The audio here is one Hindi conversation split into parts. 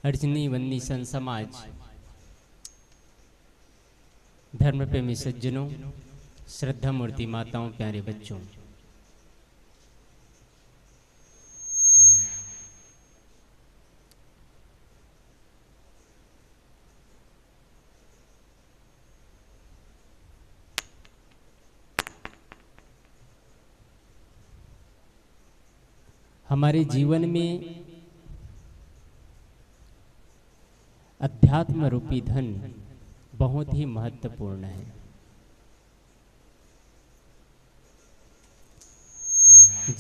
अर्जनी वन्नी सन समाज, धर्म प्रेमी सज्जनों, श्रद्धा मूर्ति माताओं, प्यारे बच्चों, हमारे जीवन में अध्यात्म रूपी धन बहुत ही महत्वपूर्ण है।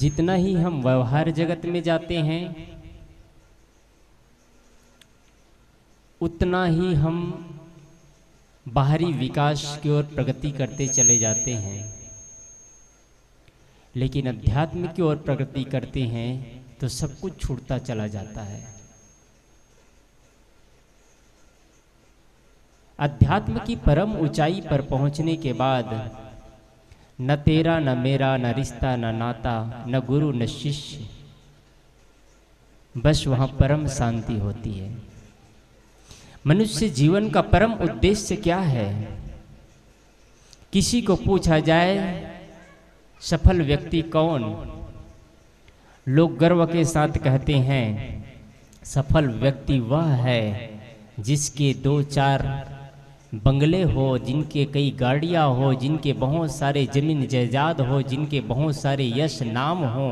जितना ही हम व्यवहार जगत में जाते हैं उतना ही हम बाहरी विकास की ओर प्रगति करते चले जाते हैं, लेकिन अध्यात्म की ओर प्रगति करते हैं तो सब कुछ छूटता चला जाता है। अध्यात्म की परम ऊंचाई पर पहुंचने के बाद न तेरा न मेरा, न रिश्ता न नाता, न गुरु न शिष्य, बस वहां परम शांति होती है। मनुष्य जीवन का परम उद्देश्य क्या है? किसी को पूछा जाए सफल व्यक्ति कौन, लोग गर्व के साथ कहते हैं सफल व्यक्ति वह है जिसके 2-4 बंगले हो, जिनके कई गाड़ियां हो, जिनके बहुत सारे जमीन जायदाद हो, जिनके बहुत सारे यश नाम हो,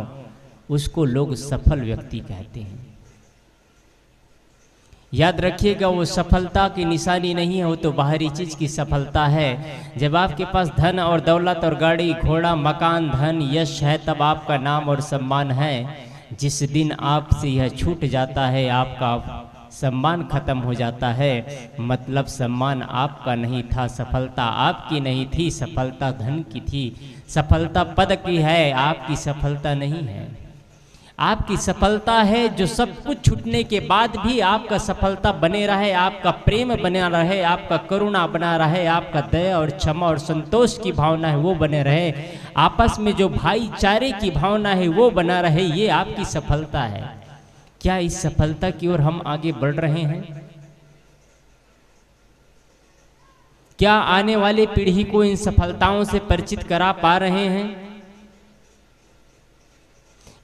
उसको लोग सफल व्यक्ति कहते हैं। याद रखिएगा, वो सफलता की निशानी नहीं है, वो तो बाहरी चीज की सफलता है। जब आपके पास धन और दौलत और गाड़ी घोड़ा मकान धन यश है तब आपका नाम और सम्मान है। जिस दिन आपसे यह छूट जाता है, आपका सम्मान खत्म हो जाता है, मतलब सम्मान आपका नहीं था, सफलता आपकी नहीं थी, सफलता धन की थी, सफलता पद की है, आपकी सफलता नहीं है। आपकी सफलता है जो सब कुछ छूटने के बाद भी आपका सफलता बने रहे, आपका प्रेम बना रहे, आपका करुणा बना रहे, आपका दया और क्षमा और संतोष की भावना है वो बने रहे, आपस में जो भाईचारे की भावना है वो बना रहे, ये आपकी सफलता है। क्या इस सफलता की ओर हम आगे बढ़ रहे हैं? क्या आने वाली पीढ़ी को इन सफलताओं से परिचित करा पा रहे हैं?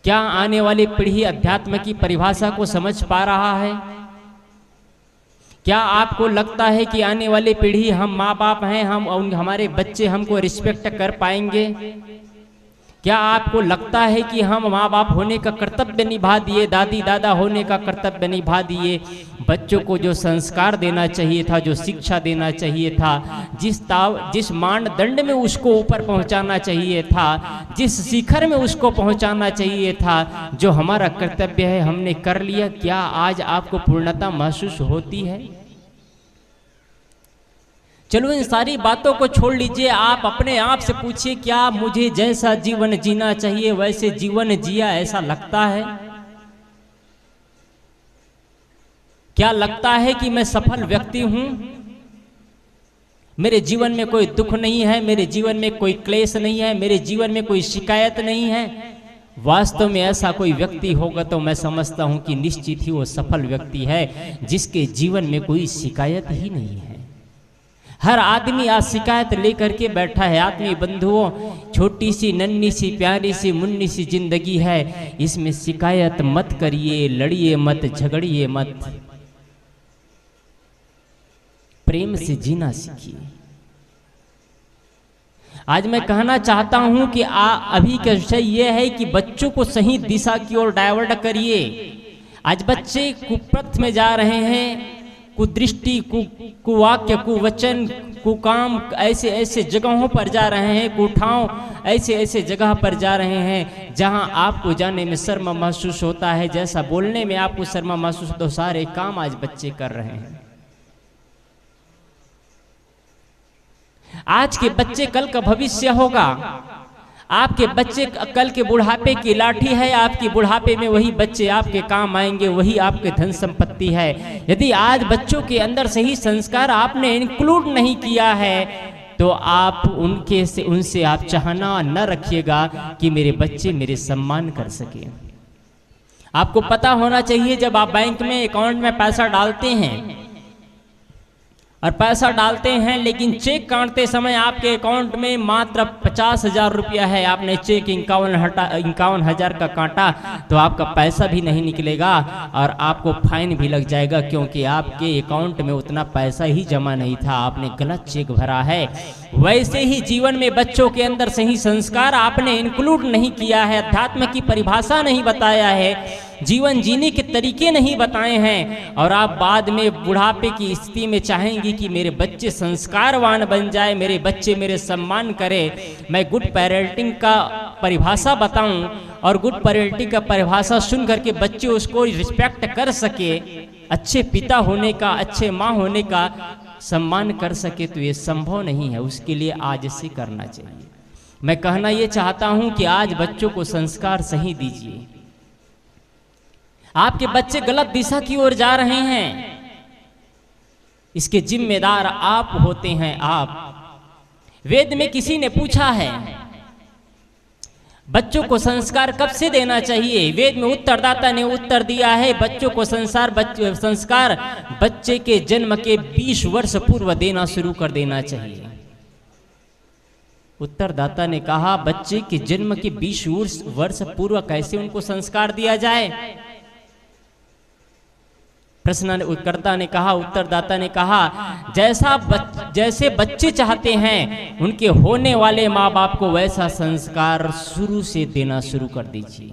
क्या आने वाली पीढ़ी अध्यात्म की परिभाषा को समझ पा रहा है? क्या आपको लगता है कि आने वाली पीढ़ी, हम माँ बाप हैं, हमारे बच्चे हमको रिस्पेक्ट कर पाएंगे? क्या आपको लगता है कि हम माँ बाप होने का कर्तव्य निभा दिए, दादी दादा होने का कर्तव्य निभा दिए, बच्चों को जो संस्कार देना चाहिए था, जो शिक्षा देना चाहिए था, जिस मानदंड में उसको ऊपर पहुंचाना चाहिए था, जिस शिखर में उसको पहुंचाना चाहिए था, जो हमारा कर्तव्य है हमने कर लिया? क्या आज आपको पूर्णता महसूस होती है? चलो इन सारी बातों को छोड़ लीजिए, आप अपने आप से पूछिए, क्या मुझे जैसा जीवन जीना चाहिए वैसे जीवन जिया ऐसा लगता है? क्या लगता है कि मैं सफल व्यक्ति हूं? मेरे जीवन में कोई दुख नहीं है, मेरे जीवन में कोई क्लेश नहीं है, मेरे जीवन में कोई शिकायत नहीं है? वास्तव में ऐसा कोई व्यक्ति होगा तो मैं समझता हूं कि निश्चित ही वो सफल व्यक्ति है जिसके जीवन में कोई शिकायत ही नहीं है। हर आदमी आज शिकायत लेकर के बैठा है। आदमी बंधुओं, छोटी सी नन्ही सी प्यारी सी मुन्नी सी जिंदगी है, इसमें शिकायत मत करिए, लड़िए मत, झगड़िए मत, प्रेम से जीना सीखिए। आज मैं कहना चाहता हूं कि अभी का विषय यह है कि बच्चों को सही दिशा की ओर डाइवर्ट करिए। आज बच्चे कुपथ में जा रहे हैं, कुदृष्टि, कुवाक्य, कुवचन, कुकाम ऐसे ऐसे जगहों पर जा रहे हैं, कुठाव ऐसे ऐसे जगह पर जा रहे हैं जहां आपको जाने में शर्म महसूस होता है, जैसा बोलने में आपको शर्म महसूस होता है, सारे काम आज बच्चे कर रहे हैं। आज के बच्चे कल का भविष्य होगा। आपके बच्चे कल के बुढ़ापे की लाठी है, आपकी बुढ़ापे में वही बच्चे आपके काम आएंगे, वही आपके धन संपत्ति है। यदि आज बच्चों के अंदर सही संस्कार आपने इंक्लूड नहीं किया है तो आप उनसे आप चाहना न रखिएगा कि मेरे बच्चे मेरे सम्मान कर सके। आपको पता होना चाहिए, जब आप बैंक में अकाउंट में पैसा डालते हैं और पैसा डालते हैं, लेकिन चेक काटते समय आपके अकाउंट में मात्र 50,000 रुपया है, आपने चेक 51,000 का काटा, तो आपका पैसा भी नहीं निकलेगा और आपको फाइन भी लग जाएगा, क्योंकि आपके अकाउंट में उतना पैसा ही जमा नहीं था, आपने गलत चेक भरा है। वैसे ही जीवन में बच्चों के अंदर सही संस्कार आपने इंक्लूड नहीं किया है, अध्यात्म की परिभाषा नहीं बताया है, जीवन जीने के तरीके नहीं बताए हैं, और आप बाद में बुढ़ापे की स्थिति में चाहेंगी कि मेरे बच्चे संस्कारवान बन जाए, मेरे बच्चे मेरे सम्मान करे, मैं गुड पेरेंटिंग का परिभाषा बताऊं और गुड पेरेंटिंग का परिभाषा सुन करके बच्चे उसको रिस्पेक्ट कर सके, अच्छे पिता होने का, अच्छे माँ होने का सम्मान कर सके, तो ये संभव नहीं है। उसके लिए आज से करना चाहिए। मैं कहना ये चाहता हूं कि आज बच्चों को संस्कार सही दीजिए। आपके बच्चे गलत दिशा की ओर जा रहे हैं, इसके जिम्मेदार आप होते हैं। आप वेद में किसी ने पूछा है बच्चों को संस्कार कब से देना चाहिए, वेद में उत्तरदाता ने उत्तर दिया है बच्चों को संस्कार बच्चे के जन्म के 20 वर्ष पूर्व देना शुरू कर देना चाहिए। उत्तरदाता ने कहा बच्चे के जन्म के 20 वर्ष पूर्व कैसे उनको संस्कार दिया जाए। प्रश्नकर्ता ने कहा, उत्तरदाता ने कहा जैसे बच्चे चाहते हैं उनके होने वाले माँ बाप को वैसा संस्कार शुरू से देना शुरू कर दीजिए।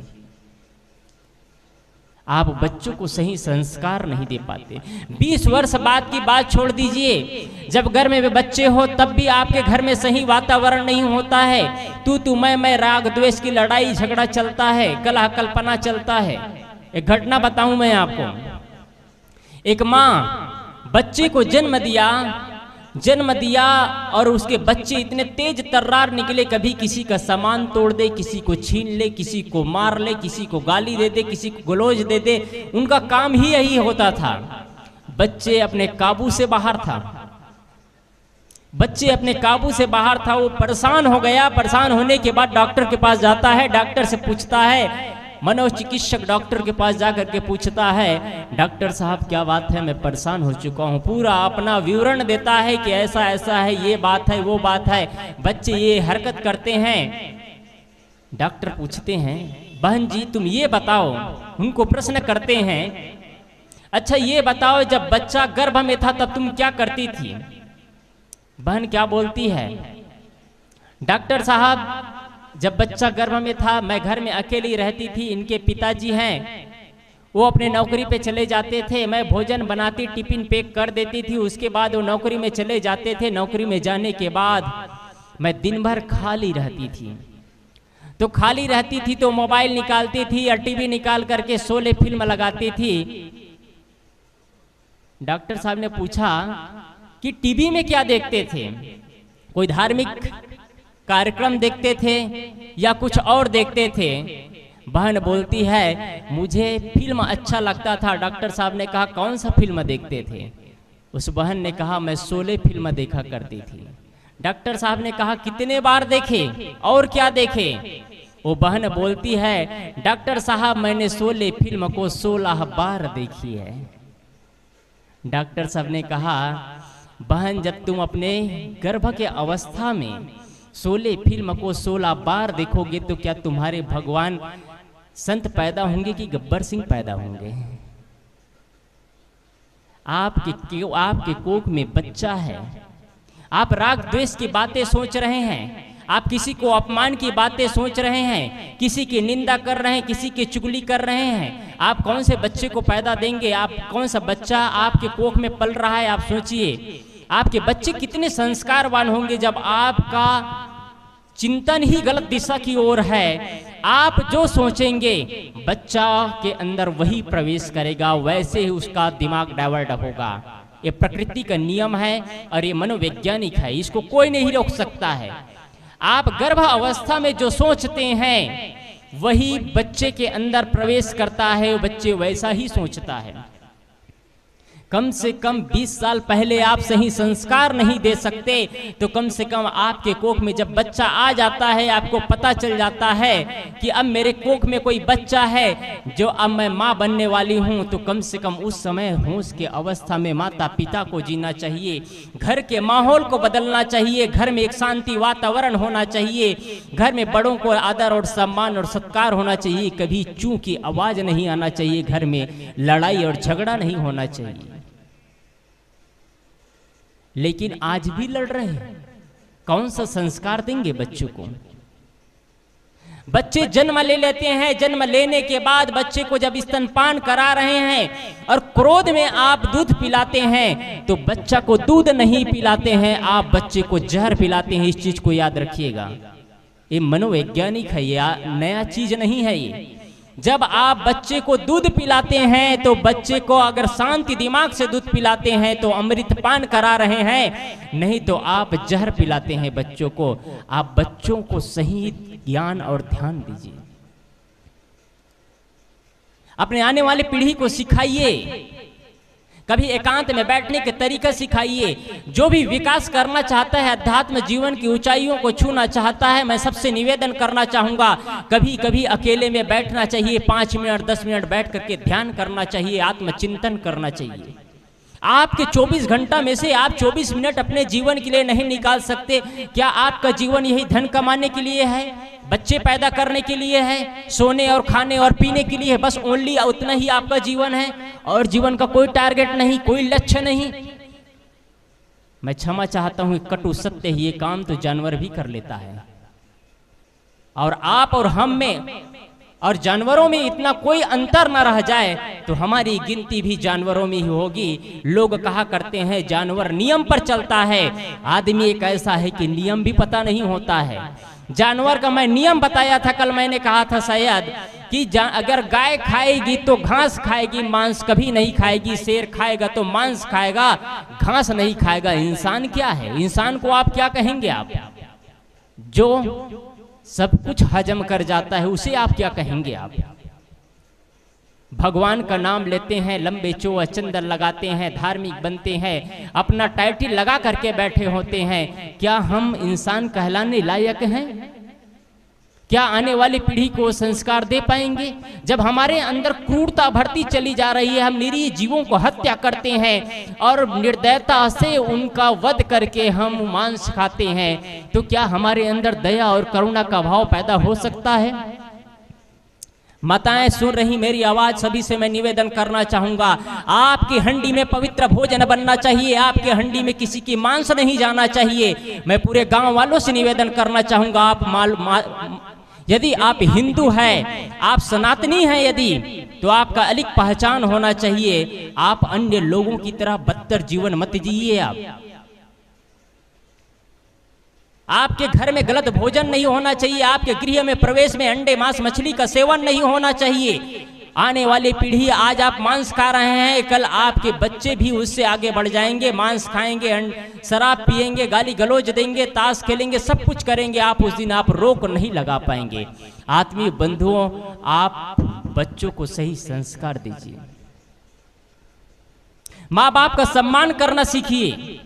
आप बच्चों को सही संस्कार नहीं दे पाते। 20 वर्ष बाद की बात छोड़ दीजिए, जब घर में बच्चे हो तब भी आपके घर में सही वातावरण नहीं होता है, तू मैं राग द्वेष की लड़ाई झगड़ा चलता है, कलह कल्पना चलता है। एक घटना बताऊं मैं आपको। एक माँ बच्चे को जन्म दिया और उसके बच्चे इतने तेज तर्रार निकले, कभी किसी का सामान तोड़ दे, किसी को छीन ले, किसी को मार ले, किसी को गाली दे दे, किसी को गलौज दे दे। उनका काम ही यही होता था। बच्चे अपने काबू से बाहर था, बच्चे अपने काबू से बाहर था। वो परेशान हो गया। परेशान होने के बाद डॉक्टर के पास जाता है, डॉक्टर से पूछता है, मनोचिकित्सक डॉक्टर के पास जाकर के पूछता है, डॉक्टर साहब क्या बात है, मैं परेशान हो चुका हूँ। पूरा अपना विवरण देता है कि ऐसा ऐसा है, ये बात है, वो बात है, बच्चे ये हरकत करते हैं। डॉक्टर पूछते हैं, बहन जी तुम ये बताओ, उनको प्रश्न करते हैं, अच्छा ये बताओ जब बच्चा गर्भ में था तब तुम क्या करती थी। बहन क्या बोलती है, डॉक्टर साहब जब बच्चा गर्भ में था मैं घर में अकेली रहती थी, इनके पिताजी हैं वो अपने नौकरी पे चले जाते थे, मैं भोजन बनाती, टिफिन पैक कर देती थी, उसके बाद वो नौकरी में चले जाते थे। नौकरी में जाने के बाद मैं दिन भर खाली रहती थी, तो खाली रहती थी तो मोबाइल निकालती थी या टीवी निकाल करके शोले फिल्म लगाती थी। डॉक्टर साहब ने पूछा कि टीवी में क्या देखते थे, कोई धार्मिक कार्यक्रम देखते थे या कुछ और देखते थे। बहन बोलती है मुझे फिल्म अच्छा लगता था। डॉक्टर साहब ने कहा कौन सा फिल्म देखते थे। उस बहन ने कहा मैं शोले फिल्म देखा करती थी। डॉक्टर साहब ने कहा कितने बार देखे और क्या देखे। वो बहन बोलती है डॉक्टर साहब मैंने शोले फिल्म को 16 बार देखी है। डॉक्टर साहब ने कहा बहन जब तुम अपने गर्भ के अवस्था में शोले फिल्म को 16 बार देखोगे तो क्या तुम्हारे भगवान संत पैदा होंगे कि गब्बर सिंह पैदा होंगे। आपके कोख में बच्चा है, आप राग द्वेष की बातें सोच रहे हैं, आप किसी को अपमान की बातें सोच रहे हैं, किसी की निंदा कर रहे हैं, किसी की चुगली कर रहे हैं। आप कौन से बच्चे को पैदा देंगे, आप कौन सा बच्चा आपके कोख में पल रहा है। आप सोचिए आपके बच्चे कितने संस्कारवान होंगे जब आपका चिंतन ही गलत दिशा की ओर है। आप जो सोचेंगे बच्चा के अंदर वही प्रवेश करेगा, वैसे ही उसका दिमाग डाइवर्ट होगा। ये प्रकृति का नियम है और ये मनोवैज्ञानिक है, इसको कोई नहीं रोक सकता है। आप गर्भ अवस्था में जो सोचते हैं वही बच्चे के अंदर प्रवेश करता है, बच्चे वैसा ही सोचता है। कम से कम 20 साल पहले आप सही संस्कार नहीं दे सकते तो कम से कम आपके कोख में जब बच्चा आ जाता है, आपको पता चल जाता है कि अब मेरे कोख में कोई बच्चा है जो अब मैं माँ बनने वाली हूँ, तो कम से कम उस समय होश के अवस्था में माता पिता को जीना चाहिए, घर के माहौल को बदलना चाहिए, घर में एक शांति वातावरण होना चाहिए, घर में बड़ों को आदर और सम्मान और सत्कार होना चाहिए, कभी चूं की आवाज नहीं आना चाहिए, घर में लड़ाई और झगड़ा नहीं होना चाहिए। लेकिन आज भी लड़ रहे हैं। कौन सा संस्कार देंगे बच्चों को? बच्चे जन्म ले लेते हैं, जन्म लेने के बाद बच्चे को जब स्तनपान करा रहे हैं और क्रोध में आप दूध पिलाते हैं तो बच्चा को दूध नहीं पिलाते हैं, आप बच्चे को जहर पिलाते हैं। इस चीज को याद रखिएगा, ये मनोवैज्ञानिक है, ये नया चीज नहीं है। ये जब आप बच्चे को दूध पिलाते हैं तो बच्चे को अगर शांति दिमाग से दूध पिलाते हैं तो अमृतपान करा रहे हैं, नहीं तो आप जहर पिलाते हैं बच्चों को। आप बच्चों को सही ज्ञान और ध्यान दीजिए, अपने आने वाली पीढ़ी को सिखाइए, कभी एकांत में बैठने के तरीका सिखाइए। जो भी विकास करना चाहता है, अध्यात्म जीवन की ऊंचाइयों को छूना चाहता है, मैं सबसे निवेदन करना चाहूंगा, कभी कभी अकेले में बैठना चाहिए, 5 मिनट 10 मिनट बैठ करके ध्यान करना चाहिए, आत्मचिंतन करना चाहिए। आपके 24 घंटा में से आप 24 मिनट अपने जीवन के लिए नहीं निकाल सकते। क्या आपका जीवन यही धन कमाने के लिए है, बच्चे पैदा करने के लिए है, सोने और खाने और पीने के लिए है? बस ओनली उतना ही आपका जीवन है और जीवन का कोई टारगेट नहीं, कोई लक्ष्य नहीं। मैं क्षमा चाहता हूं, कटु सत्य ही ये काम तो जानवर भी कर लेता है, और आप और हम में और जानवरों में इतना कोई अंतर ना रह जाए तो हमारी गिनती भी जानवरों में ही होगी। लोग कहा करते हैं जानवर नियम पर चलता है, आदमी एक ऐसा है कि नियम भी पता नहीं होता है। जानवर का मैं नियम बताया था कल, मैंने कहा था शायद कि अगर गाय खाएगी तो घास खाएगी, मांस कभी नहीं खाएगी। शेर खाएगा तो मांस खाएगा, घास नहीं खाएगा। इंसान क्या है? इंसान को आप क्या कहेंगे? आप जो सब कुछ हजम कर जाता है उसे आप क्या कहेंगे? आप भगवान का नाम लेते हैं, लंबे चौड़ा चंदन लगाते हैं, धार्मिक बनते हैं, अपना टाइटल लगा करके बैठे होते हैं। क्या हम इंसान कहलाने लायक हैं? क्या आने वाली पीढ़ी को संस्कार दे पाएंगे? जब हमारे अंदर क्रूरता बढ़ती चली जा रही है, हम निरीह जीवों को हत्या करते हैं और निर्दयता से उनका वध करके हम मांस खाते हैं, तो क्या हमारे अंदर दया और करुणा का भाव पैदा हो सकता है? माताएं सुन रही मेरी आवाज, सभी से मैं निवेदन करना चाहूंगा, आपकी हंडी में पवित्र भोजन बनना चाहिए, आपके हंडी में किसी की मांस नहीं जाना चाहिए। मैं पूरे गांव वालों से निवेदन करना चाहूंगा, आप यदि आप हिंदू हैं, आप सनातनी हैं यदि, तो आपका अलग पहचान होना चाहिए। आप अन्य लोगों की तरह बदतर जीवन मत जिए। आपके घर में गलत भोजन नहीं होना चाहिए, आपके गृह में प्रवेश में अंडे मांस मछली का सेवन नहीं होना चाहिए। आने वाली पीढ़ी, आज आप मांस खा रहे हैं, कल आपके बच्चे भी उससे आगे बढ़ जाएंगे, मांस खाएंगे, शराब पिएंगे, गाली गलौज देंगे, ताश खेलेंगे, सब कुछ करेंगे। आप उस दिन आप रोक नहीं लगा पाएंगे। आत्मीय बंधुओं, आप बच्चों को सही संस्कार दीजिए, माँ बाप का सम्मान करना सीखिए।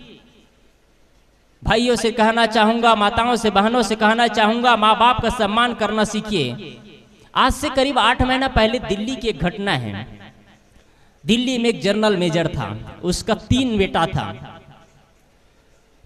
भाइयों से कहना चाहूंगा, माताओं से, बहनों से कहना चाहूंगा, माँ बाप का सम्मान करना सीखिए। आज से करीब 8 महीना पहले दिल्ली की एक घटना है। दिल्ली में एक जनरल मेजर था, उसका 3 बेटा था।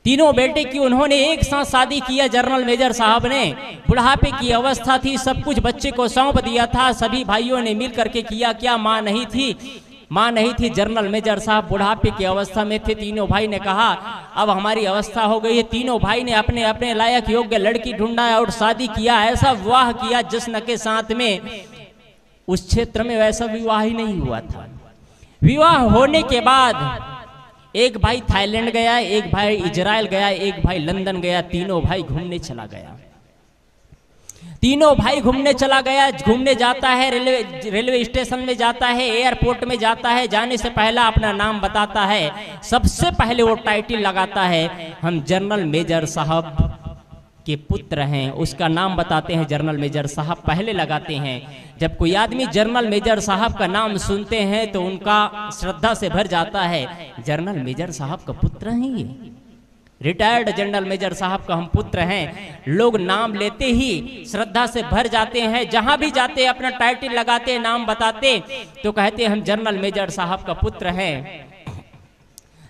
तीनों बेटे की उन्होंने एक साथ शादी किया। जनरल मेजर साहब ने, बुढ़ापे की अवस्था थी, सब कुछ बच्चे को सौंप दिया था, सभी भाइयों ने मिल करके किया। क्या माँ नहीं थी? जनरल मेजर साहब बुढ़ापे की अवस्था में थे। तीनों भाई ने कहा अब हमारी अवस्था हो गई है। तीनों भाई ने अपने अपने लायक योग्य लड़की ढूंढा और शादी किया। ऐसा विवाह किया जश्न के साथ में। उस क्षेत्र में वैसा विवाह ही नहीं हुआ था। विवाह होने के बाद एक भाई थाईलैंड गया, एक भाई इजराइल गया, एक भाई लंदन गया। तीनों भाई घूमने चला गया। तीनों भाई घूमने जाता है, रेलवे स्टेशन में जाता है, एयरपोर्ट में जाता है। जाने से पहला अपना नाम बताता है। सबसे पहले वो टाइटल लगाता है, हम जनरल मेजर साहब के पुत्र हैं, उसका नाम बताते हैं जनरल मेजर साहब पहले लगाते हैं। जब कोई आदमी जनरल मेजर साहब का नाम सुनते हैं तो उनका श्रद्धा से भर जाता है, जनरल मेजर साहब का पुत्र हैं ये, रिटायर्ड जनरल मेजर साहब का हम पुत्र हैं। लोग नाम लेते ही श्रद्धा से भर जाते हैं, जहां भी जाते अपना टाइटल लगाते, नाम बताते तो कहते हम जनरल मेजर साहब का पुत्र हैं।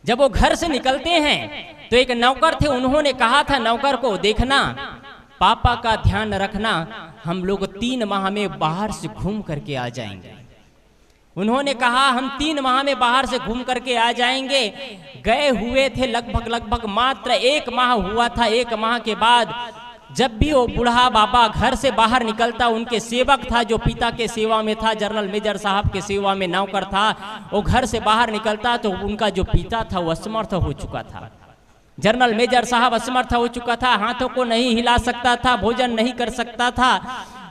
जब वो घर से निकलते हैं तो एक नौकर थे, उन्होंने कहा था नौकर को, देखना पापा का ध्यान रखना, हम लोग 3 माह में बाहर से घूम करके आ जाएंगे। उन्होंने कहा हम 3 माह में बाहर से घूम करके आ जाएंगे। गए हुए थे लगभग मात्र 1 माह हुआ था। 1 माह के बाद जब भी वो बूढ़ा बाबा घर से बाहर निकलता, उनके सेवक था जो पिता के सेवा में था, जनरल मेजर साहब के सेवा में नौकर था, वो घर से बाहर निकलता तो उनका जो पिता था वो असमर्थ हो चुका था। जनरल मेजर साहब असमर्थ हो चुका था, हाथों को नहीं हिला सकता था, भोजन नहीं कर सकता था,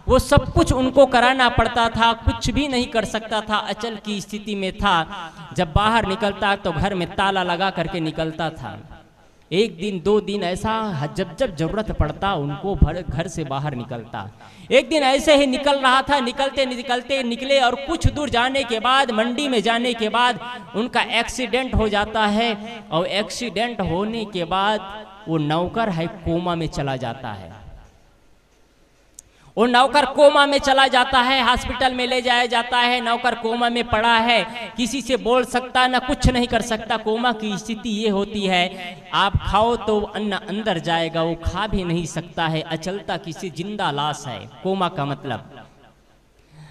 वो सब कुछ उनको कराना पड़ता था, कुछ भी नहीं कर सकता था, अचल की स्थिति में था। जब बाहर निकलता तो घर में ताला लगा करके निकलता था। 1 दिन 2 दिन ऐसा जब जरूरत पड़ता उनको घर से बाहर निकलता। एक दिन ऐसे ही निकल रहा था, निकलते निकले और कुछ दूर जाने के बाद, मंडी में जाने के बाद उनका एक्सीडेंट हो जाता है। और एक्सीडेंट होने के बाद वो नौकर है कोमा में चला जाता है। वो नौकर कोमा में चला जाता है, हॉस्पिटल में ले जाया जाता है। नौकर कोमा में पड़ा है, किसी से बोल सकता ना, कुछ नहीं कर सकता। कोमा की स्थिति ये होती है, आप खाओ तो अन्न अंदर जाएगा, वो खा भी नहीं सकता है, अचलता किसी जिंदा लाश है कोमा का मतलब।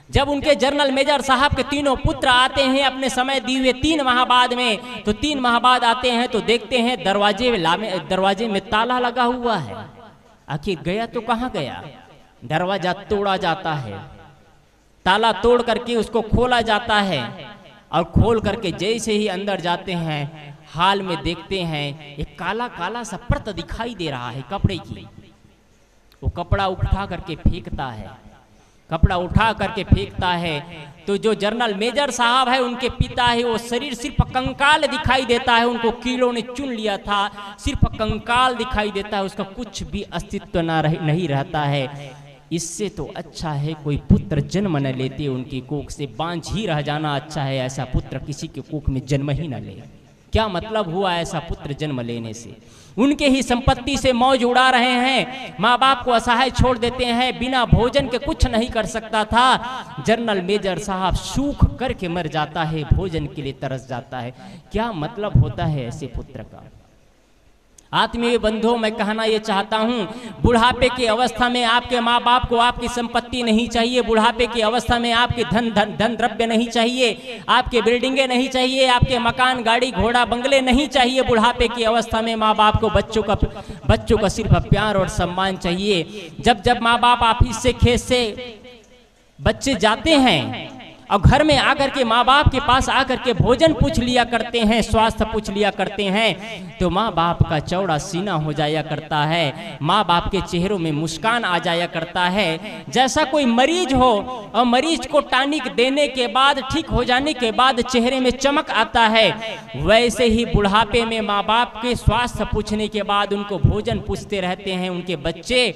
जब उनके जनरल मेजर साहब के 3 पुत्र आते हैं अपने समय दिए हुए 3 माह बाद में, तो 3 माह बाद आते हैं तो देखते हैं दरवाजे में ताला लगा हुआ है। आखिर गया तो कहाँ गया? दरवाजा तोड़ा जाता है, ताला तोड़ करके उसको खोला जाता है, और खोल करके जैसे ही अंदर जाते हैं हाल में देखते हैं एक काला काला सा परत दिखाई दे रहा है कपड़े की। वो कपड़ा उठा करके फेंकता है, कपड़ा उठा करके फेंकता है तो जो जनरल मेजर साहब है उनके पिता है, वो शरीर सिर्फ कंकाल दिखाई देता है। उनको कीड़ों ने चुन लिया था, सिर्फ कंकाल दिखाई देता है, उसका कुछ भी अस्तित्व नहीं रहता है। इससे तो अच्छा है कोई पुत्र जन्म न लेते, उनकी कोख से बांझ ही रह जाना अच्छा है। ऐसा पुत्र किसी के कोख में जन्म ही न ले। क्या मतलब हुआ ऐसा पुत्र जन्म लेने से? उनके ही संपत्ति से मौज उड़ा रहे हैं, माँ बाप को असहाय छोड़ देते हैं, बिना भोजन के कुछ नहीं कर सकता था। जनरल मेजर साहब सूख करके मर जाता है, भोजन के लिए तरस जाता है। क्या मतलब होता है ऐसे पुत्र का? आत्मीय बंधुओं, मैं कहना ये चाहता हूँ, बुढ़ापे की अवस्था में आपके माँ बाप को आपकी संपत्ति नहीं चाहिए। बुढ़ापे की अवस्था में आपके धन द्रव्य नहीं चाहिए, आपके बिल्डिंगें नहीं चाहिए, आपके मकान गाड़ी घोड़ा बंगले नहीं चाहिए। बुढ़ापे की अवस्था में माँ बाप को बच्चों का सिर्फ प्यार और सम्मान चाहिए। जब माँ बाप ऑफिस से खेत से बच्चे जाते हैं और घर में आकर के माँ बाप के पास आकर के भोजन पूछ लिया करते हैं, स्वास्थ्य पूछ लिया करते हैं, तो माँ बाप का चौड़ा सीना हो जाया करता है, माँ बाप के चेहरों में मुस्कान आ जाया करता है। जैसा कोई मरीज हो और मरीज को टॉनिक देने के बाद, ठीक हो जाने के बाद चेहरे में चमक आता है, वैसे ही बुढ़ापे में माँ बाप के स्वास्थ्य पूछने के बाद उनको भोजन पूछते रहते हैं उनके बच्चे,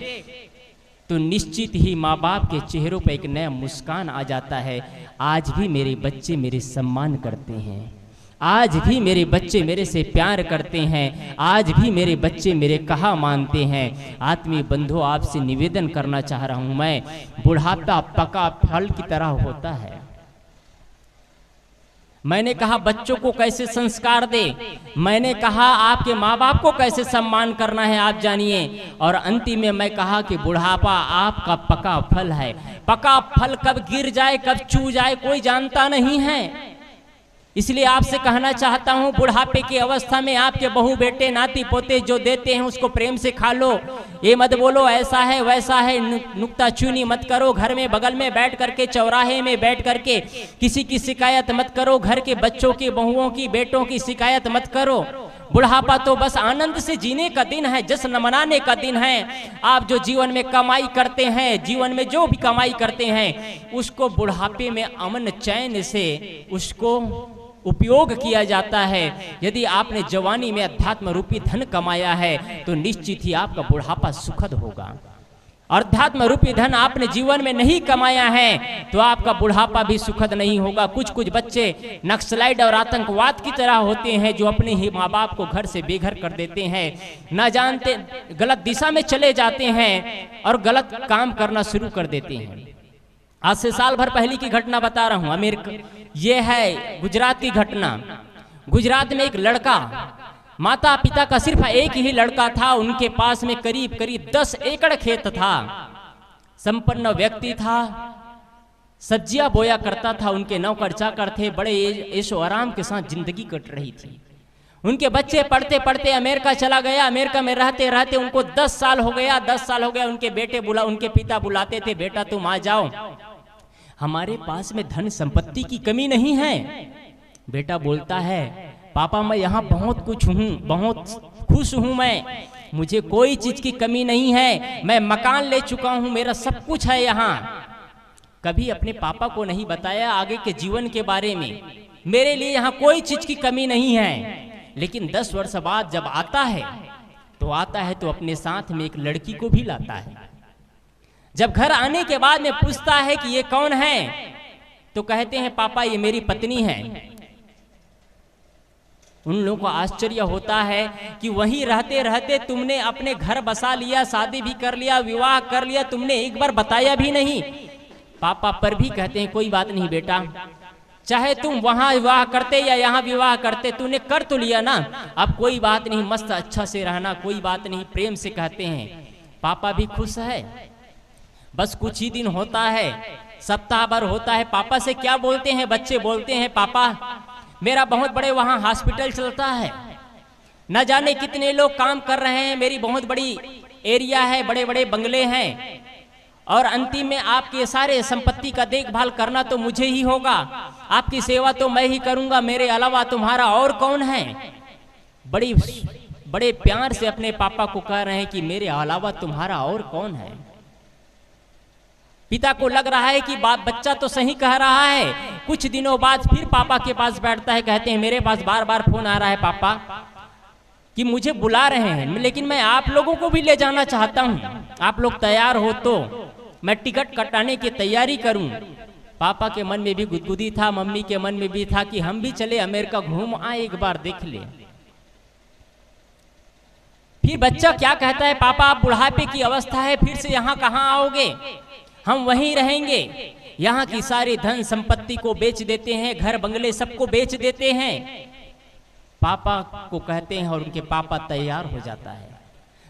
तो निश्चित ही माँ बाप के चेहरों पर एक नया मुस्कान आ जाता है। आज भी मेरे बच्चे मेरे सम्मान करते हैं, आज भी मेरे बच्चे मेरे से प्यार करते हैं, आज भी मेरे बच्चे मेरे कहा मानते हैं। आत्मीय बंधु, आपसे निवेदन करना चाह रहा हूँ मैं, बुढ़ापा पका फल की तरह होता है। मैंने कहा बच्चों को कैसे संस्कार दे, मैंने कहा आपके माँ बाप को कैसे सम्मान करना है आप जानिए, और अंतिम में मैं कहा कि बुढ़ापा आपका पका फल है। पका फल कब गिर जाए कब चू जाए कोई जानता नहीं है। इसलिए आपसे कहना चाहता हूँ, बुढ़ापे की अवस्था में आपके बहू बेटे नाती पोते जो देते हैं उसको प्रेम से खा लो। ये मत बोलो ऐसा है वैसा है, नुक्ता चुनी मत करो। घर में बगल में बैठ करके, चौराहे में बैठ करके किसी की शिकायत मत करो। घर के बच्चों की, बहुओं की, बेटों की शिकायत मत करो। बुढ़ापा तो बस आनंद से जीने का दिन है, जश्न मनाने का दिन है। आप जो जीवन में कमाई करते हैं, जीवन में जो भी कमाई करते हैं, उसको बुढ़ापे में अमन चैन से उपयोग किया जाता है। यदि आपने जवानी में अध्यात्म रूपी धन कमाया है तो निश्चित ही आपका बुढ़ापा सुखद होगा। और अध्यात्म रूपी धन आपने जीवन में नहीं कमाया है तो आपका बुढ़ापा भी सुखद नहीं होगा। कुछ कुछ बच्चे नक्सलाइट और आतंकवाद की तरह होते हैं जो अपने ही माँ बाप को घर से बेघर कर देते हैं, ना जानते गलत दिशा में चले जाते हैं और गलत काम करना शुरू कर देते हैं। आज से साल भर पहले की घटना बता रहा हूँ। अमेरिका, ये है गुजरात की घटना। गुजरात में एक लड़का, माता पिता का सिर्फ एक ही लड़का था, उनके पास में करीब करीब 10 एकड़ खेत था, संपन्न व्यक्ति था, सब्जियां बोया करता था, उनके नौकर चाकर थे, बड़े ऐशो आराम के साथ जिंदगी कट रही थी। उनके बच्चे पढ़ते पढ़ते अमेरिका चला गया। अमेरिका में रहते रहते उनको 10 साल हो गया। 10 साल हो गया। उनके पिता बुलाते थे, बेटा तुम आ जाओ, हमारे पास में धन संपत्ति की कमी नहीं है। बेटा बोलता है, पापा मैं यहाँ बहुत कुछ हूँ, बहुत खुश हूँ, मैं मुझे कोई चीज की कमी नहीं है, मैं मकान ले चुका हूँ, मेरा सब कुछ है यहाँ। कभी अपने पापा को नहीं बताया आगे के जीवन के बारे में, मेरे लिए यहाँ कोई चीज की कमी नहीं है। लेकिन 10 वर्ष बाद जब आता है तो अपने साथ में एक लड़की को भी लाता है। जब घर आने के बाद में पूछता है कि ये कौन है, तो कहते हैं पापा ये मेरी पत्नी है। उन लोगों को आश्चर्य होता है कि वहीं रहते रहते तुमने अपने घर बसा लिया, शादी भी कर लिया, विवाह कर लिया, तुमने एक बार बताया भी नहीं। पापा पर भी कहते हैं कोई बात नहीं बेटा, चाहे तुम वहां विवाह करते या यहाँ विवाह करते, तूने कर तो लिया ना, अब कोई बात नहीं, मस्त अच्छा से रहना, कोई बात नहीं, प्रेम से कहते हैं। पापा भी खुश है। बस कुछ ही दिन होता है, सप्ताह भर होता है। पापा से क्या बोलते हैं बच्चे, बोलते हैं पापा मेरा बहुत बड़े वहां हॉस्पिटल चलता है, न जाने कितने लोग काम कर रहे हैं, मेरी बहुत बड़ी एरिया है, बड़े बड़े बंगले हैं, और अंतिम में आपके सारे संपत्ति का देखभाल करना तो मुझे ही होगा, आपकी सेवा तो मैं ही करूंगा, मेरे अलावा तुम्हारा और कौन है। बड़े प्यार से अपने पापा को कह रहे हैं कि मेरे अलावा तुम्हारा और कौन है। पिता को लग रहा है कि बच्चा तो सही कह रहा है। कुछ दिनों बाद फिर पापा के पास बैठता है, कहते हैं मेरे पास बार बार फोन आ रहा है पापा कि मुझे बुला रहे हैं, लेकिन मैं आप लोगों को भी ले जाना चाहता हूँ, आप लोग तैयार हो तो मैं टिकट कटाने की तैयारी करूं। पापा के मन में भी गुदगुदी था, मम्मी के मन में भी था कि हम भी चले अमेरिका, घूम आए, एक बार देख ले। फिर बच्चा क्या कहता है, पापा आप बुढ़ापे की अवस्था है, फिर से यहाँ कहाँ आओगे, हम वहीं रहेंगे। यहाँ की सारी धन संपत्ति को बेच देते हैं, घर बंगले सबको बेच देते हैं। पापा को कहते हैं और उनके पापा तैयार हो जाता है,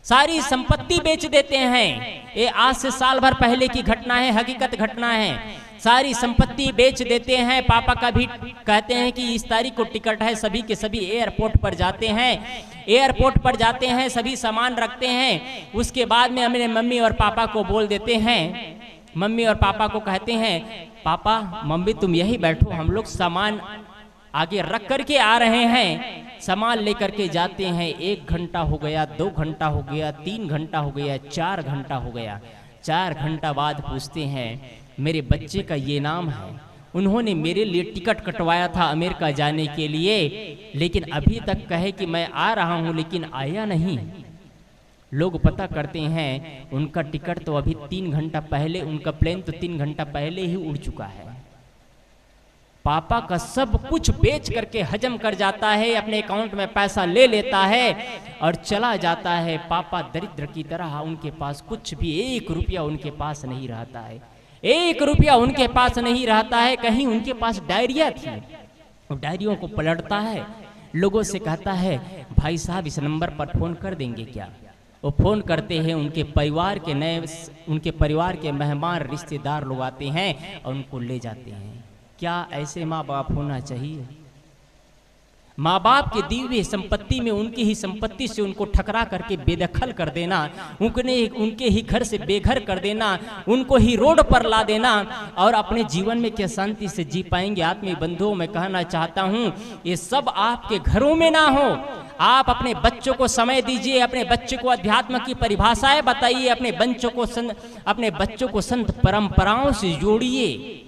सारी संपत्ति बेच देते हैं। ये आज से साल भर पहले की घटना है, हकीकत घटना है। सारी संपत्ति बेच देते हैं। पापा का भी कहते हैं कि इस तारीख को टिकट है, सभी के सभी एयरपोर्ट पर जाते हैं। एयरपोर्ट पर जाते हैं, सभी सामान रखते हैं। उसके बाद में अपने मम्मी और पापा को बोल देते हैं, मम्मी और पापा को कहते हैं पापा मम्मी तुम यही बैठो, हम लोग सामान आगे रख करके आ रहे हैं। सामान लेकर के जाते हैं। 1 घंटा हो गया, 2 घंटा हो गया, 3 घंटा हो गया, 4 घंटा हो गया। 4 घंटा बाद पूछते हैं मेरे बच्चे का ये नाम है, उन्होंने मेरे लिए टिकट कटवाया था अमेरिका जाने के लिए, लेकिन अभी तक कहे कि मैं आ रहा हूँ लेकिन आया नहीं। लोग पता करते हैं उनका टिकट तो अभी 3 घंटा पहले, उनका प्लेन तो 3 घंटा पहले ही उड़ चुका है। पापा का सब कुछ बेच करके हजम कर जाता है, अपने अकाउंट में पैसा ले लेता है और चला जाता है। पापा दरिद्र की तरह, उनके पास कुछ भी 1 रुपया उनके पास नहीं रहता है, 1 रुपया उनके पास नहीं रहता है। कहीं उनके पास डायरिया थी, डायरियों को पलटता है, लोगों से कहता है भाई साहब इस नंबर पर फोन कर देंगे क्या। वो फोन करते हैं, उनके परिवार के मेहमान रिश्तेदार लोग आते हैं और उनको ले जाते हैं। क्या ऐसे माँ बाप होना चाहिए? माँ बाप के दी हुई संपत्ति में उनकी ही संपत्ति से उनको ठकरा करके बेदखल कर देना, उनके ही घर से बेघर कर देना, उनको ही रोड पर ला देना, और अपने जीवन में क्या शांति से जी पाएंगे? आत्मीय बंधुओं मैं कहना चाहता हूँ ये सब आपके घरों में ना हो। आप अपने बच्चों को समय दीजिए, अपने बच्चों को अध्यात्म की परिभाषाएं बताइए, अपने बच्चों को संत परंपराओं से जोड़िए।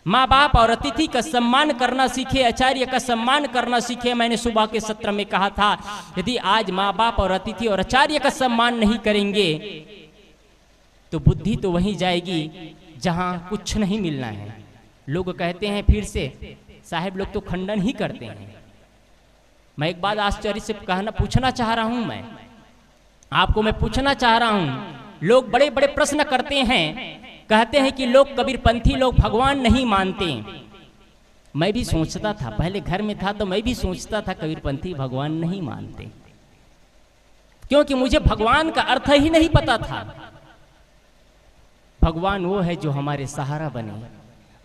माँ बाप और अतिथि का सम्मान करना सीखे, आचार्य का सम्मान करना सीखे। मैंने सुबह के सत्र में कहा था, यदि आज माँ बाप और अतिथि और आचार्य का सम्मान नहीं करेंगे तो बुद्धि तो वहीं जाएगी जहाँ कुछ नहीं मिलना है। लोग कहते हैं फिर से, साहब लोग तो खंडन ही करते हैं। मैं एक बात आश्चर्य से पूछना चाह रहा हूं, मैं आपको पूछना चाह रहा हूं। लोग बड़े बड़े प्रश्न करते हैं, कहते हैं कि लोग कबीरपंथी लोग भगवान नहीं मानते। मैं भी सोचता था, पहले घर में था तो मैं भी सोचता था कबीरपंथी भगवान नहीं मानते, क्योंकि मुझे भगवान का अर्थ ही नहीं पता था। भगवान वो है जो हमारे सहारा बने,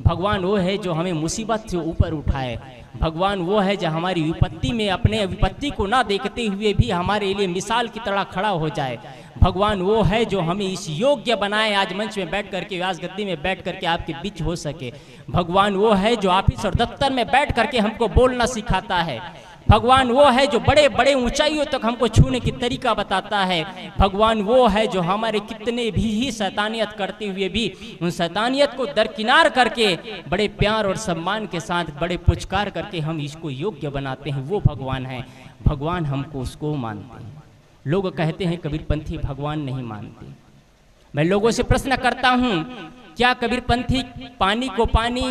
भगवान वो है जो हमें मुसीबत से ऊपर उठाए, भगवान वो है जो हमारी विपत्ति में अपने विपत्ति को ना देखते हुए भी हमारे लिए मिसाल की तरह खड़ा हो जाए। भगवान वो है जो हमें इस योग्य बनाए आज मंच में बैठ करके, व्यास गद्दी में बैठ करके आपके बीच हो सके। भगवान वो है जो ऑफिस और दफ्तर में बैठ करके हमको बोलना सिखाता है। भगवान वो है जो बड़े बड़े ऊंचाइयों तक हमको छूने की तरीका बताता है। भगवान वो है जो हमारे कितने भी ही शैतानियत करते हुए भी उन शैतानियत को दरकिनार करके बड़े प्यार और सम्मान के साथ बड़े पुचकार करके हम इसको योग्य बनाते हैं। वो भगवान है। भगवान हमको उसको मानते हैं। लोग कहते हैं कबीरपंथी भगवान नहीं मानते। मैं लोगों से प्रश्न करता हूँ, क्या कबीरपंथी पानी को पानी,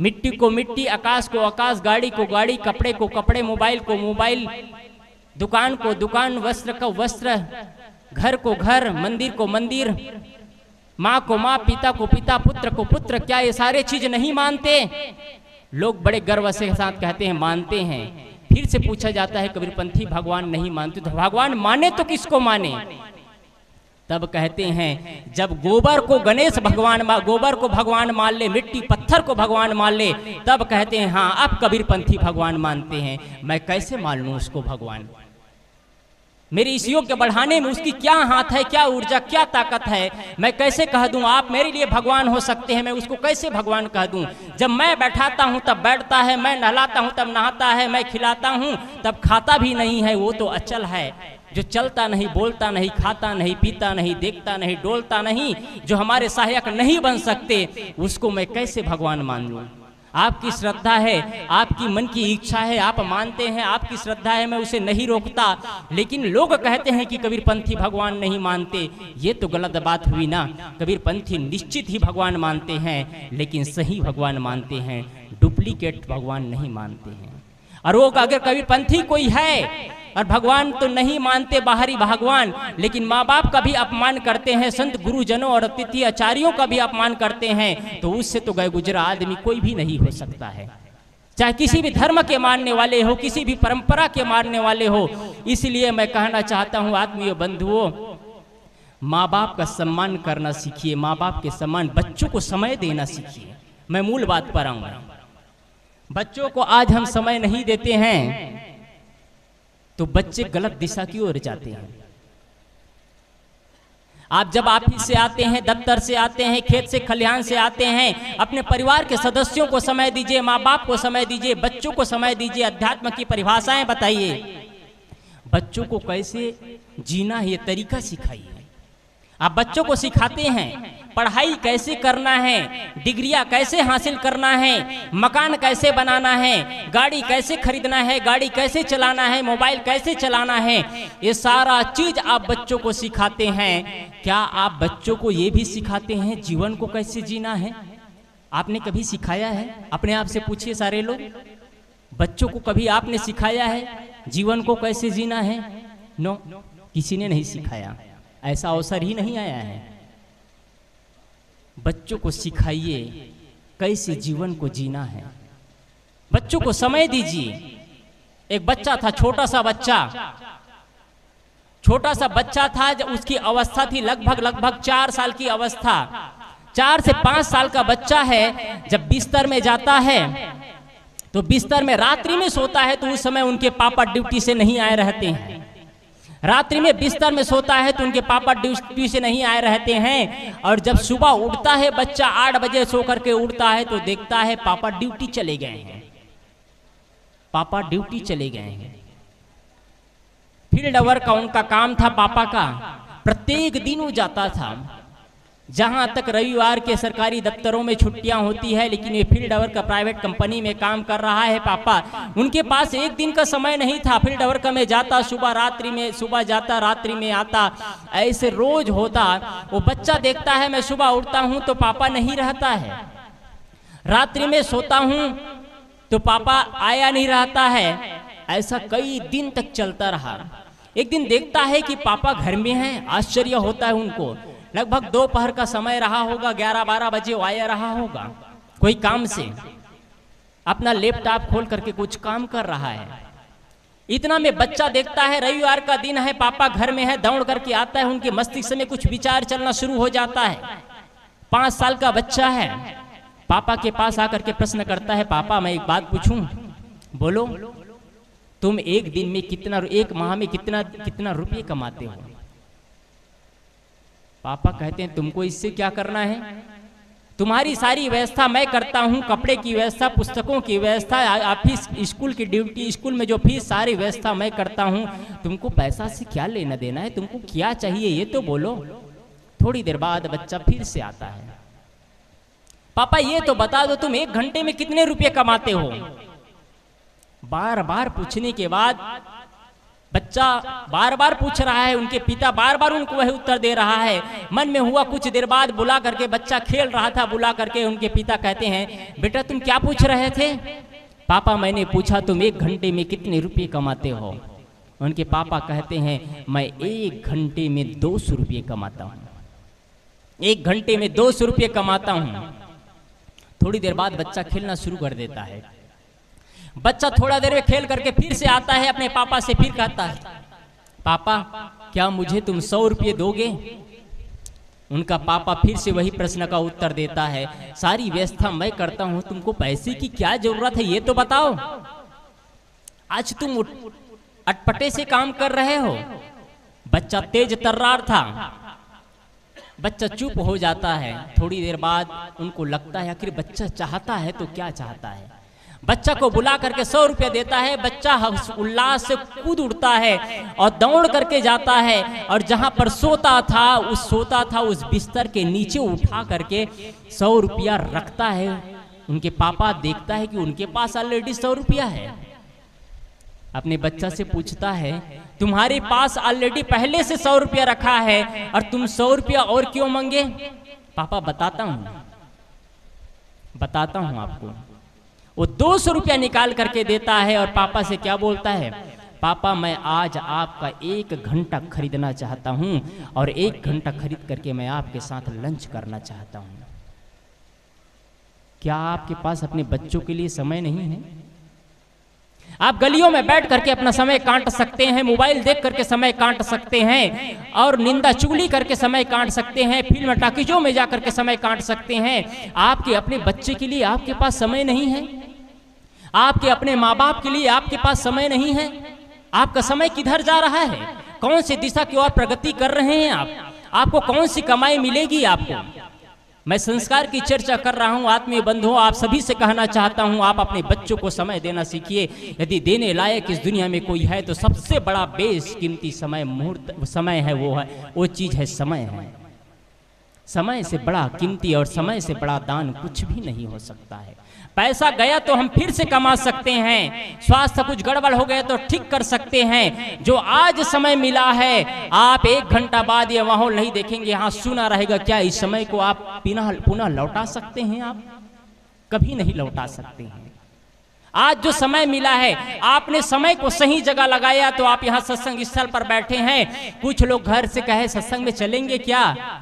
मिट्टी को मिट्टी, आकाश को आकाश, गाड़ी को गाड़ी, कपड़े को कपड़े, मोबाइल को मोबाइल, दुकान को दुकान, वस्त्र को वस्त्र, घर को घर, मंदिर को मंदिर, माँ को माँ, पिता को पिता, पुत्र को पुत्र, क्या ये सारे चीज नहीं मानते? लोग बड़े गर्व से साथ कहते हैं मानते हैं। फिर से पूछा जाता है कबीरपंथी भगवान नहीं मानते, तो भगवान माने तो किसको माने? तब कहते हैं जब गोबर को गणेश भगवान, गोबर को भगवान मान ले, मिट्टी पत्थर को भगवान मान ले, तब कहते हैं हाँ अब कबीरपंथी भगवान मानते हैं। मैं कैसे मान लूं उसको भगवान? मेरे इस योग के बढ़ाने में उसकी क्या हाथ है, क्या ऊर्जा, क्या ताकत है? मैं कैसे कह दूं आप मेरे लिए भगवान हो सकते हैं? मैं उसको कैसे भगवान कह दूं? जब मैं बैठाता हूं तब बैठता है, मैं नहलाता हूं तब नहाता है, मैं खिलाता हूं तब खाता भी नहीं है। वो तो अचल है, जो चलता नहीं, बोलता नहीं, खाता नहीं, पीता नहीं, देखता नहीं, डोलता नहीं, जो हमारे सहायक नहीं बन सकते, उसको मैं कैसे भगवान मान लूं? आपकी श्रद्धा है, आपकी मन की इच्छा है, आप मानते हैं, आपकी श्रद्धा है, मैं उसे नहीं रोकता। लेकिन लोग कहते हैं कि कबीरपंथी भगवान नहीं मानते, ये तो गलत बात हुई ना। कबीरपंथी निश्चित ही भगवान मानते हैं, लेकिन सही भगवान मानते हैं, डुप्लीकेट भगवान नहीं मानते हैं। और वो अगर कबीरपंथी कोई है और भगवान तो नहीं मानते, बाहरी भगवान, लेकिन माँ बाप का भी अपमान करते हैं, संत गुरुजनों और अतिथि आचार्यों का भी अपमान करते हैं, तो उससे तो गए गुजरा आदमी कोई भी नहीं हो सकता है। चाहे किसी भी धर्म के मानने वाले हो, किसी भी परंपरा के मानने वाले हो। इसलिए मैं कहना चाहता हूँ आत्मीय बंधुओं, माँ बाप का सम्मान करना सीखिए, माँ बाप के सम्मान, बच्चों को समय देना सीखिए। मैं मूल बात पर आऊंगा। बच्चों को आज हम समय नहीं देते हैं तो बच्चे गलत दिशा की ओर जाते हैं। आप जब ऑफिस से आते हैं, दफ्तर से आते हैं, खेत से खलिहान से आते हैं, अपने परिवार के सदस्यों को समय दीजिए, माँ बाप को समय दीजिए, बच्चों को समय दीजिए। अध्यात्म की परिभाषाएं बताइए, बच्चों को कैसे जीना है ये तरीका सिखाइए। आप बच्चों को सिखाते हैं पढ़ाई कैसे करना है, डिग्रियां कैसे हासिल करना है, मकान कैसे बनाना है, गाड़ी कैसे खरीदना है, गाड़ी कैसे चलाना है, मोबाइल कैसे चलाना है, ये सारा चीज आप बच्चों को सिखाते हैं। क्या आप बच्चों को ये भी सिखाते हैं जीवन को कैसे जीना है? आपने कभी सिखाया है? अपने आप से पूछिए सारे लोग, बच्चों को कभी आपने सिखाया है जीवन को कैसे जीना है? नो, किसी ने नहीं सिखाया, ऐसा अवसर ही नहीं आया है। बच्चों को सिखाइए कैसे जीवन को जीना है, बच्चों को समय दीजिए। एक बच्चा था, छोटा सा बच्चा था, जब उसकी अवस्था थी लगभग 4 साल की अवस्था। 4 से 5 साल का बच्चा है, जब बिस्तर में जाता है तो बिस्तर में रात्रि में सोता है तो उस समय उनके पापा ड्यूटी से नहीं आए रहते हैं। रात्रि में बिस्तर में सोता है तो उनके पापा ड्यूटी से नहीं आए रहते हैं। और जब सुबह उठता है बच्चा, 8 बजे सो करके उठता है तो देखता है पापा ड्यूटी चले गए हैं, पापा ड्यूटी चले गए हैं। फील्ड वर्क का उनका काम था पापा का, प्रत्येक दिन वो जाता था। जहां तक रविवार के सरकारी दफ्तरों में छुट्टियां होती है, लेकिन ये फील्ड वर्क का प्राइवेट कंपनी में काम कर रहा है पापा। उनके पास एक दिन का समय नहीं था। फील्ड वर्क में जाता, सुबह जाता, रात्रि में आता, ऐसे रोज होता। वो बच्चा देखता है मैं सुबह उठता हूं तो पापा नहीं रहता है, रात्रि में सोता हूं तो पापा आया नहीं रहता है। ऐसा कई दिन तक चलता रहा। एक दिन देखता है कि पापा घर में हैं। आश्चर्य होता है उनको। लगभग दोपहर का समय रहा होगा, 11-12 बजे वो आया रहा होगा कोई काम से, अपना लैपटॉप खोल करके कुछ काम कर रहा है। इतना में बच्चा देखता है रविवार का दिन है, पापा घर में है, दौड़ करके आता है। उनके मस्तिष्क में कुछ विचार चलना शुरू हो जाता है। 5 साल का बच्चा है। पापा के पास आकर के प्रश्न करता है, पापा मैं एक बात पूछूं, बोलो तुम एक दिन में कितना, एक माह में कितना रुपये कमाते हो? पापा कहते हैं तुमको इससे क्या करना है? तुम्हारी सारी व्यवस्था मैं करता हूँ, कपड़े की व्यवस्था, पुस्तकों की व्यवस्था, ऑफिस स्कूल की ड्यूटी, स्कूल में जो फीस, सारी व्यवस्था मैं करता हूँ। तुमको पैसा से क्या लेना देना है? तुमको क्या चाहिए ये तो बोलो। थोड़ी देर बाद बच्चा फिर से आता है, पापा ये तो बता दो तुम एक घंटे में कितने रुपये कमाते हो? बार बार पूछने के बाद बच्चा बार बार पूछ रहा है, उनके पिता बार बार उनको वही उत्तर दे रहा है। मन में हुआ कुछ देर बाद बुला करके, बच्चा खेल रहा था, बुला करके उनके पिता कहते हैं, बेटा तुम क्या पूछ रहे थे? पापा मैंने पूछा तुम एक घंटे में कितने रुपये कमाते हो? उनके पापा कहते हैं मैं एक घंटे में 200 रुपये कमाता हूँ, एक घंटे में 200 रुपये कमाता हूँ। थोड़ी देर बाद बच्चा खेलना शुरू कर देता है। बच्चा थोड़ा देर में खेल करके फिर से आता है अपने पापा से, फिर कहता है, पापा क्या मुझे तुम 100 रुपये दोगे? उनका पापा फिर से वही प्रश्न का उत्तर देता है, सारी व्यवस्था मैं करता हूं, तुमको पैसे की क्या जरूरत है ये तो बताओ। आज तुम अटपटे से काम कर रहे हो। बच्चा तेज तर्रार था। बच्चा चुप हो जाता है। थोड़ी देर बाद उनको लगता है आखिर बच्चा चाहता है तो क्या चाहता है। बच्चा को बुला करके 100 रुपया देता है। बच्चा उल्लास से कूद उठता है और दौड़ करके जाता है, और जहां पर सोता था उस बिस्तर के नीचे उठा करके 100 रुपया रखता है। उनके पापा देखता है कि उनके पास ऑलरेडी 100 रुपया है। अपने बच्चा से पूछता है, तुम्हारे पास ऑलरेडी पहले से 100 रुपया रखा है और तुम 100 रुपया और क्यों मांगे? पापा बताता हूं आपको। वो 200 रुपया निकाल करके देता है और पापा से क्या बोलता है, पापा मैं आज आपका 1 घंटा खरीदना चाहता हूं और 1 घंटा खरीद करके मैं आपके साथ लंच करना चाहता हूं। क्या आपके पास अपने बच्चों के लिए समय नहीं है? आप गलियों में बैठ करके अपना समय काट सकते हैं, मोबाइल देख करके समय काट सकते हैं, और निंदा चुगली करके समय काट सकते हैं, फिल्म टाकीजों में जाकर के समय काट सकते हैं। आपके अपने बच्चे के लिए आपके पास समय नहीं है? आपके अपने माँ बाप के लिए आपके पास समय नहीं है? आपका समय किधर जा रहा है? कौन सी दिशा की ओर प्रगति कर रहे हैं आप? आपको कौन सी कमाई मिलेगी आपको? मैं संस्कार की चर्चा कर रहा हूं। आत्मीय बंधुओं, आप सभी से कहना चाहता हूं, आप अपने बच्चों को समय देना सीखिए। यदि देने लायक इस दुनिया में कोई है तो सबसे बड़ा बेशकीमती समय समय है, वो चीज है समय है। समय से बड़ा कीमती और समय से बड़ा दान कुछ भी नहीं हो सकता है। पैसा गया तो हम फिर से कमा सकते हैं, स्वास्थ्य कुछ गड़बड़ हो गया तो ठीक कर सकते हैं। जो आज समय मिला है, आप 1 घंटा बाद ये माहौल नहीं देखेंगे, यहाँ सुना रहेगा। क्या इस समय को आप पुनः लौटा सकते हैं? आप कभी नहीं लौटा सकते हैं। आज जो समय मिला है, आपने समय को सही जगह लगाया तो आप यहाँ सत्संग स्थल पर बैठे हैं। कुछ लोग घर से कहे सत्संग में चलेंगे क्या?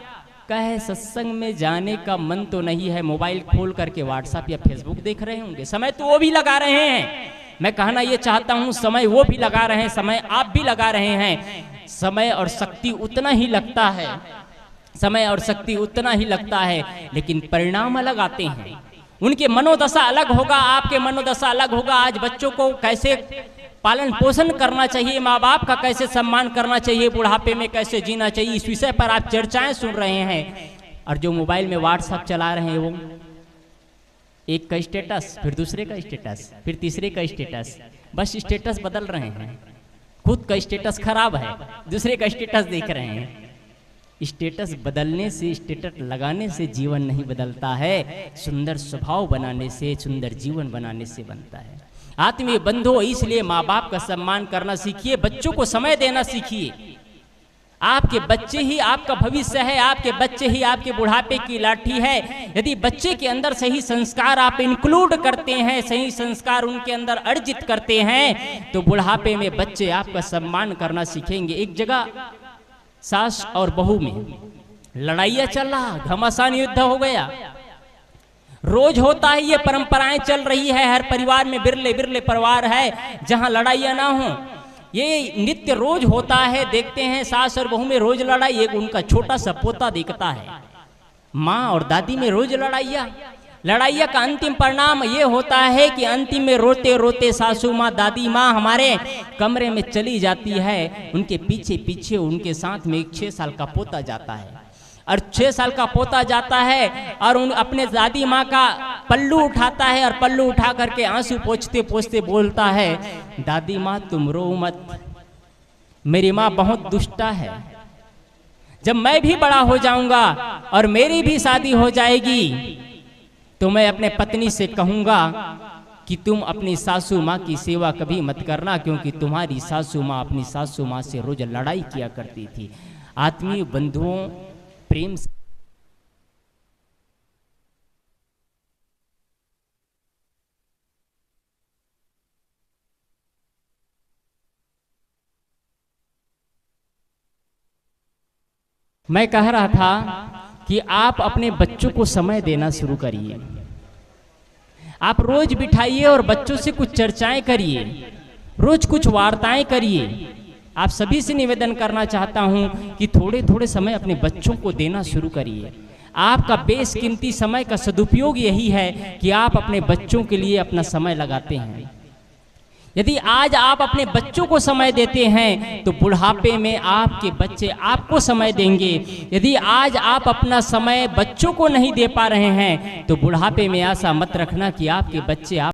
कहे सत्संग में जाने का मन तो नहीं है, मोबाइल खोल करके व्हाट्सएप या फेसबुक देख रहे होंगे। समय तो वो भी लगा रहे हैं। मैं कहना ये चाहता हूँ, समय वो भी लगा रहे हैं, समय आप भी लगा रहे हैं। समय और शक्ति उतना ही लगता है, समय और शक्ति उतना ही लगता है, लेकिन परिणाम अलग आते हैं। उनके मनोदशा अलग होगा, आपके मनोदशा अलग होगा। आज बच्चों को कैसे पालन पोषण करना चाहिए, माँ बाप का कैसे सम्मान करना चाहिए, बुढ़ापे में कैसे जीना चाहिए, इस विषय पर आप चर्चाएं सुन रहे हैं। और जो मोबाइल में व्हाट्सएप चला रहे हैं, वो एक का स्टेटस, फिर दूसरे का स्टेटस, फिर तीसरे का स्टेटस, बस स्टेटस बदल रहे हैं। खुद का स्टेटस खराब है, दूसरे का स्टेटस देख रहे हैं। स्टेटस बदलने से, स्टेटस लगाने से जीवन नहीं बदलता है, सुंदर स्वभाव बनाने से, सुंदर जीवन बनाने से बनता है। आत्मीय बंधुओं, इसलिए माँ बाप का सम्मान करना सीखिए, बच्चों को समय देना सीखिए। आपके बच्चे ही आपका भविष्य है, आपके बच्चे ही आपके बुढ़ापे की लाठी है। यदि बच्चे के अंदर सही संस्कार आप इंक्लूड करते हैं, सही संस्कार उनके अंदर अर्जित करते हैं, तो बुढ़ापे में बच्चे आपका सम्मान करना सीखेंगे। एक जगह सास और बहू में लड़ाइयाँ चल रहा, घमासान युद्ध हो गया। रोज होता है, ये परंपराएं चल रही है, हर परिवार में बिरले बिरले परिवार है जहां लड़ाइयाँ ना हो। ये नित्य रोज होता है, देखते हैं सास और बहू में रोज लड़ाई। एक उनका छोटा सा पोता दिखता है, माँ और दादी में रोज लड़ाइया का अंतिम परिणाम ये होता है कि अंतिम में रोते रोते सासू माँ, दादी माँ हमारे कमरे में चली जाती है। उनके पीछे पीछे उनके साथ में एक 6 साल का पोता जाता है, और 6 साल का पोता जाता है और उन अपने दादी माँ का पल्लू उठाता है, और पल्लू उठा करके आंसू पोंछते पोंछते बोलता है, दादी माँ तुम रो मत, मेरी माँ बहुत दुष्टा है। जब मैं भी बड़ा हो जाऊंगा और मेरी भी शादी हो जाएगी तो मैं अपने पत्नी से कहूंगा कि तुम अपनी सासू माँ की सेवा कभी मत करना, क्योंकि तुम्हारी सासू माँ अपनी सासू माँ से रोज लड़ाई किया करती थी। आत्मीय बंधुओं, प्रेम से मैं कह रहा था कि आप अपने बच्चों को समय देना शुरू करिए। आप रोज बिठाइए और बच्चों से कुछ चर्चाएं करिए, रोज कुछ वार्ताएं करिए। आप सभी से निवेदन करना चाहता हूं कि थोड़े थोड़े समय अपने बच्चों को देना शुरू करिए। आपका बेशकीमती समय का सदुपयोग यही है कि आप अपने बच्चों के लिए अपना समय लगाते हैं। यदि आज आप अपने बच्चों को समय देते हैं तो बुढ़ापे में आपके बच्चे आपको समय देंगे। यदि आज आप अपना समय बच्चों को नहीं दे पा रहे हैं तो बुढ़ापे में आशा मत रखना कि आपके बच्चे आप